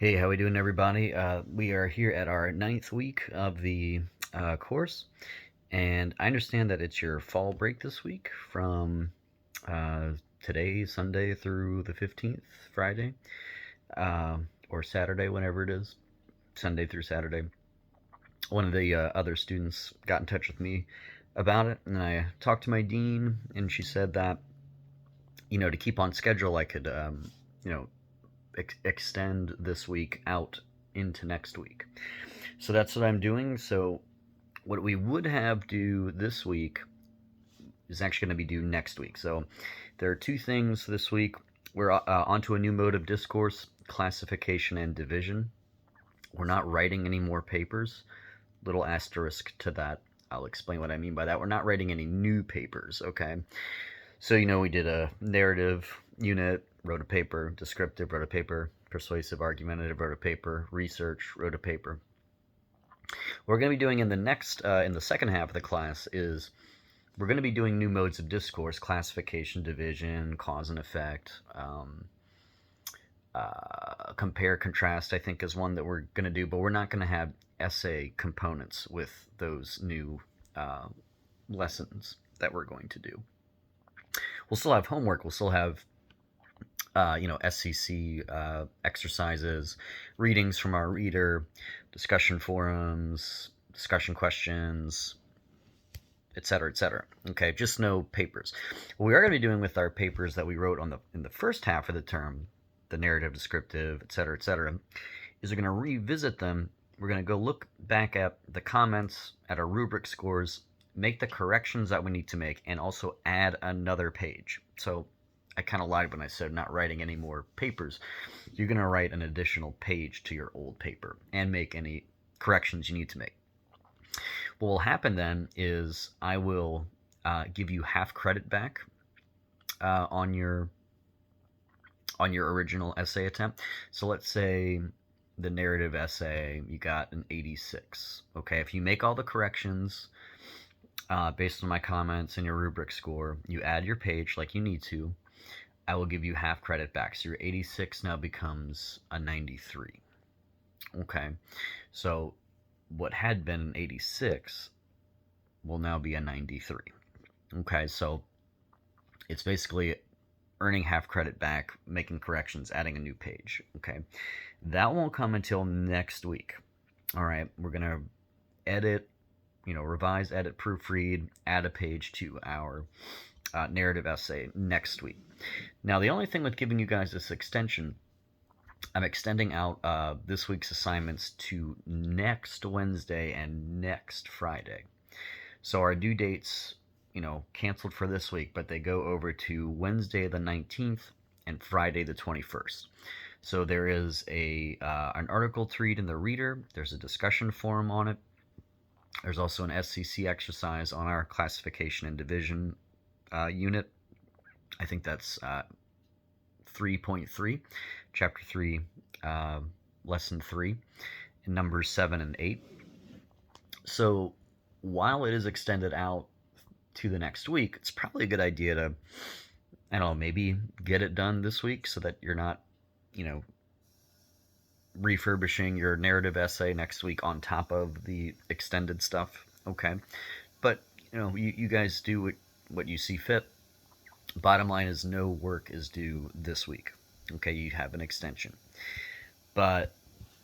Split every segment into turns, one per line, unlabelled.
Hey, how we doing, everybody? We are here at our ninth week of the course, and I understand that it's your fall break this week from uh, today, Sunday, through the 15th, Friday, or Saturday, whenever it is, Sunday through Saturday. One of the other students got in touch with me about it, and I talked to my dean, and she said that, to keep on schedule, I could, you know, extend this week out into next week. So that's what I'm doing. So what we would have due this week is actually going to be due next week. So there are two things this week. We're onto a new mode of discourse, classification and division. We're not writing any more papers. Little asterisk to that. I'll explain what I mean by that. We're not writing any new papers, okay? So, we did a narrative unit, wrote a paper, descriptive, wrote a paper, persuasive, argumentative, wrote a paper, research, wrote a paper. What we're going to be doing in the second half of the class is we're going to be doing new modes of discourse, classification, division, cause and effect, compare, contrast, I think is one that we're going to do, but we're not going to have essay components with those new lessons that we're going to do. We'll still have homework. We'll still have SCC exercises, readings from our reader, discussion forums, discussion questions, etc., etc. Okay, just no papers. What we are going to be doing with our papers that we wrote in the first half of the term, the narrative, descriptive, etc., etc., is we're going to revisit them. We're going to go look back at the comments, at our rubric scores, make the corrections that we need to make, and also add another page. So I kind of lied when I said not writing any more papers. You're going to write an additional page to your old paper and make any corrections you need to make. What will happen then is I will give you half credit back on your original essay attempt. So let's say the narrative essay, you got an 86. Okay, if you make all the corrections based on my comments and your rubric score, you add your page like you need to, I will give you half credit back. So your 86 now becomes a 93. Okay, so what had been an 86 will now be a 93. Okay, so it's basically earning half credit back, making corrections, adding a new page. Okay, that won't come until next week. All right, we're going to edit, revise, edit, proofread, add a page to our narrative essay next week. Now, the only thing with giving you guys this extension, I'm extending out this week's assignments to next Wednesday and next Friday. So our due dates, canceled for this week, but they go over to Wednesday the 19th and Friday the 21st. So there is an article to read in the reader. There's a discussion forum on it. There's also an SCC exercise on our classification and division unit. I think that's 3.3, chapter 3, lesson 3, and numbers 7 and 8. So while it is extended out to the next week, it's probably a good idea to, I don't know, maybe get it done this week so that you're not, refurbishing your narrative essay next week on top of the extended stuff. Okay, but you guys do what you see fit. Bottom line is no work is due this week. Okay, you have an extension, but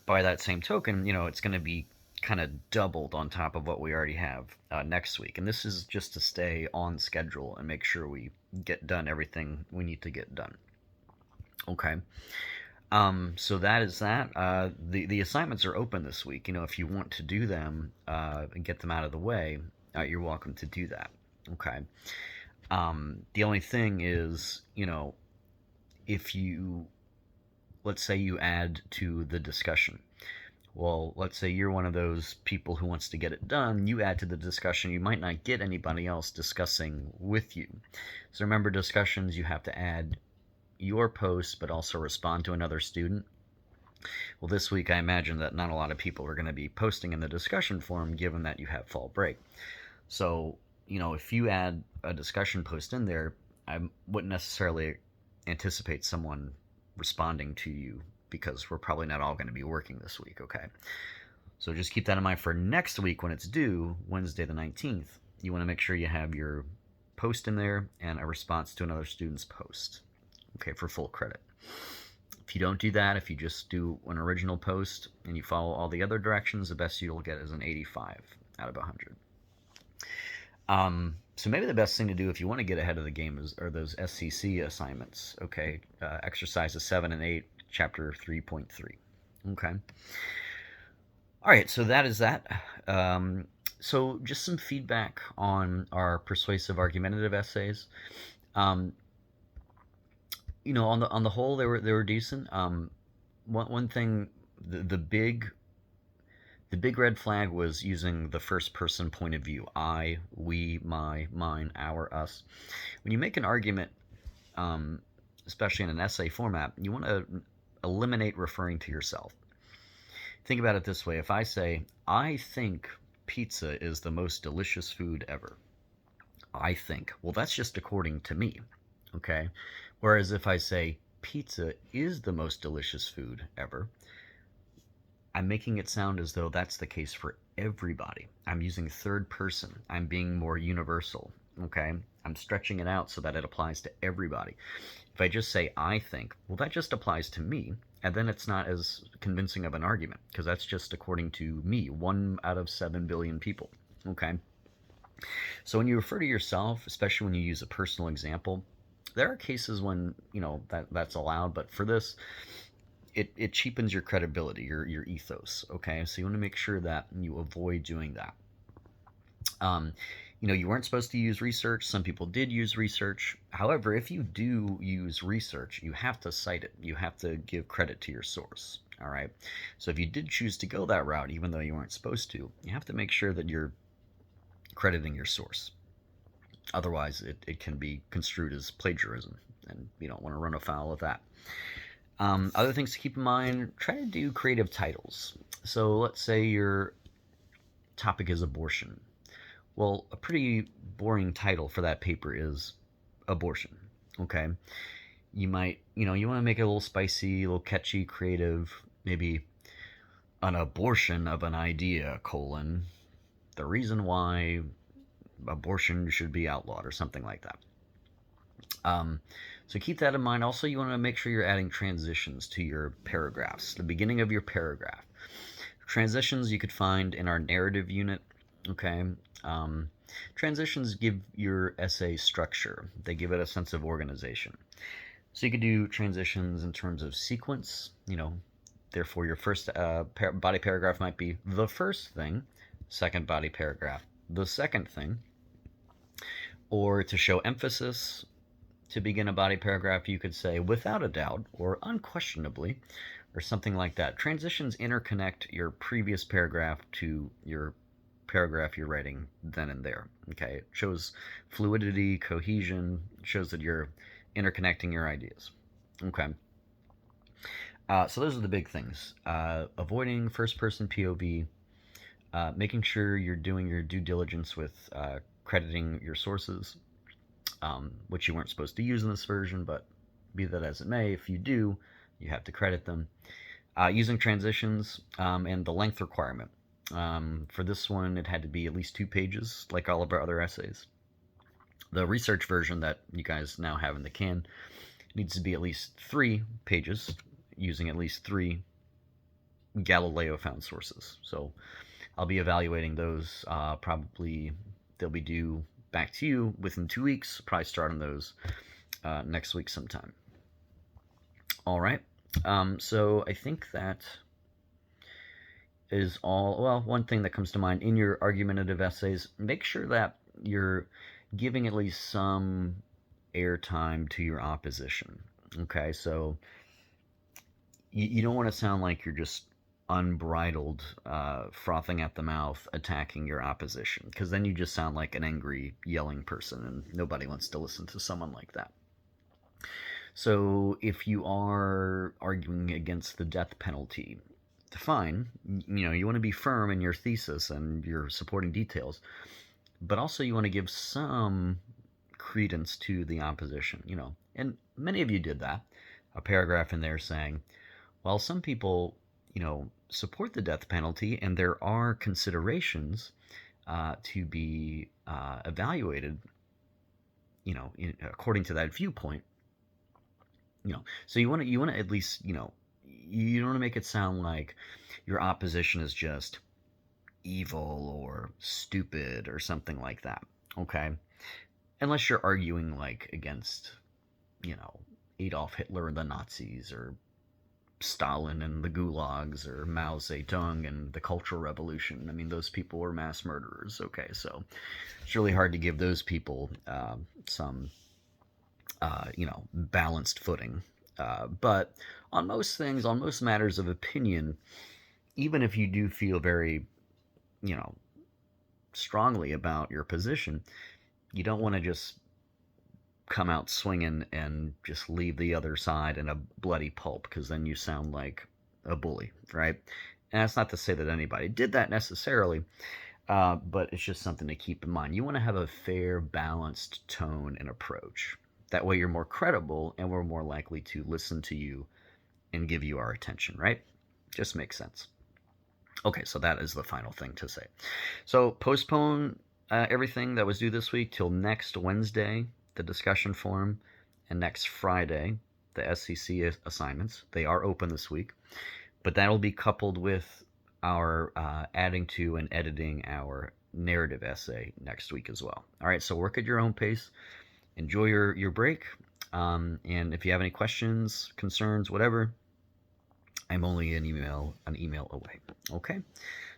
by that same token, it's going to be kind of doubled on top of what we already have next week. And this is just to stay on schedule and make sure we get done everything we need to get done. Okay. So that is that. The assignments are open this week. If you want to do them and get them out of the way, you're welcome to do that. Okay. The only thing is, if you, let's say you add to the discussion. Well, let's say you're one of those people who wants to get it done. You add to the discussion. You might not get anybody else discussing with you. So remember, discussions, you have to add your post, but also respond to another student. Well, this week I imagine that not a lot of people are going to be posting in the discussion forum given that you have fall break. So, if you add a discussion post in there, I wouldn't necessarily anticipate someone responding to you because we're probably not all going to be working this week, okay? So just keep that in mind for next week when it's due, Wednesday the 19th. You want to make sure you have your post in there and a response to another student's post, okay, for full credit. If you don't do that, if you just do an original post and you follow all the other directions, the best you'll get is an 85 out of 100. So maybe the best thing to do if you want to get ahead of the game are those SCC assignments, okay? Exercises 7 and 8, chapter 3.3, okay? All right, so that is that. So just some feedback on our persuasive argumentative essays. You know, on the whole, they were decent. One thing, the big red flag was using the first person point of view: I, we, my, mine, our, us. When you make an argument, especially in an essay format, you want to eliminate referring to yourself. Think about it this way: if I say, I think pizza is the most delicious food ever, I think, well, that's just according to me, okay? Whereas if I say, pizza is the most delicious food ever, I'm making it sound as though that's the case for everybody. I'm using third person. I'm being more universal, okay? I'm stretching it out so that it applies to everybody. If I just say, I think, well, that just applies to me, and then it's not as convincing of an argument, because that's just according to me, 1 out of 7 billion people, okay? So when you refer to yourself, especially when you use a personal example, there are cases when, you know, that's allowed, but for this, it cheapens your credibility, your ethos, okay? So you want to make sure that you avoid doing that. You know, you weren't supposed to use research. Some people did use research. However, if you do use research, you have to cite it. You have to give credit to your source, all right? So if you did choose to go that route, even though you weren't supposed to, you have to make sure that you're crediting your source. Otherwise, it can be construed as plagiarism, and you don't want to run afoul of that. Other things to keep in mind: try to do creative titles. So let's say your topic is abortion. Well, a pretty boring title for that paper is abortion, okay? You might, you know, you want to make it a little spicy, a little catchy, creative, maybe an abortion of an idea, the reason why abortion should be outlawed, or something like that. So keep that in mind. Also, you want to make sure you're adding transitions to your paragraphs, the beginning of your paragraph. Transitions you could find in our narrative unit, okay? Transitions give your essay structure. They give it a sense of organization. So you could do transitions in terms of sequence, you know, therefore your first body paragraph might be the first thing, second body paragraph, the second thing. Or to show emphasis, to begin a body paragraph, you could say without a doubt or unquestionably, or something like that. Transitions interconnect your previous paragraph to your paragraph you're writing then and there, okay? It shows fluidity, cohesion, it shows that you're interconnecting your ideas, okay? So those are the big things. Avoiding first-person POV, making sure you're doing your due diligence with crediting your sources, which you weren't supposed to use in this version, but be that as it may, if you do, you have to credit them. Using transitions and the length requirement. For this one, it had to be at least 2 pages, like all of our other essays. The research version that you guys now have in the can needs to be at least 3 pages, using at least 3 Galileo found sources. So I'll be evaluating those. Probably they'll be due back to you within 2 weeks. Probably start on those next week sometime. All right. So I think that is all. Well, one thing that comes to mind in your argumentative essays, make sure that you're giving at least some airtime to your opposition. Okay, so you don't want to sound like you're just unbridled, frothing at the mouth, attacking your opposition, because then you just sound like an angry, yelling person, and nobody wants to listen to someone like that. So if you are arguing against the death penalty, fine, you know, you want to be firm in your thesis and your supporting details, but also you want to give some credence to the opposition, you know, and many of you did that. A paragraph in there saying, While some people, support the death penalty, and there are considerations to be evaluated, according to that viewpoint. So you want to at least, you don't want to make it sound like your opposition is just evil or stupid or something like that. Okay, unless you're arguing like against, you know, Adolf Hitler and the Nazis, or Stalin and the gulags, or Mao Zedong and the Cultural Revolution. I mean, those people were mass murderers. Okay, so it's really hard to give those people some, balanced footing. But on most things, on most matters of opinion, even if you do feel very, you know, strongly about your position, you don't want to just come out swinging and just leave the other side in a bloody pulp, because then you sound like a bully, right? And that's not to say that anybody did that necessarily, but it's just something to keep in mind. You want to have a fair, balanced tone and approach. That way you're more credible and we're more likely to listen to you and give you our attention, right? Just makes sense. Okay, so that is the final thing to say. So postpone everything that was due this week till next Wednesday, the discussion forum, and next Friday, the SCC assignments. They are open this week, but that'll be coupled with our adding to and editing our narrative essay next week as well. All right, so work at your own pace. Enjoy your break. And if you have any questions, concerns, whatever, I'm only an email away. Okay,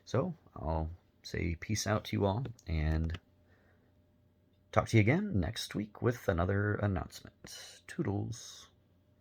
so I'll say peace out to you all, and talk to you again next week with another announcement. Toodles.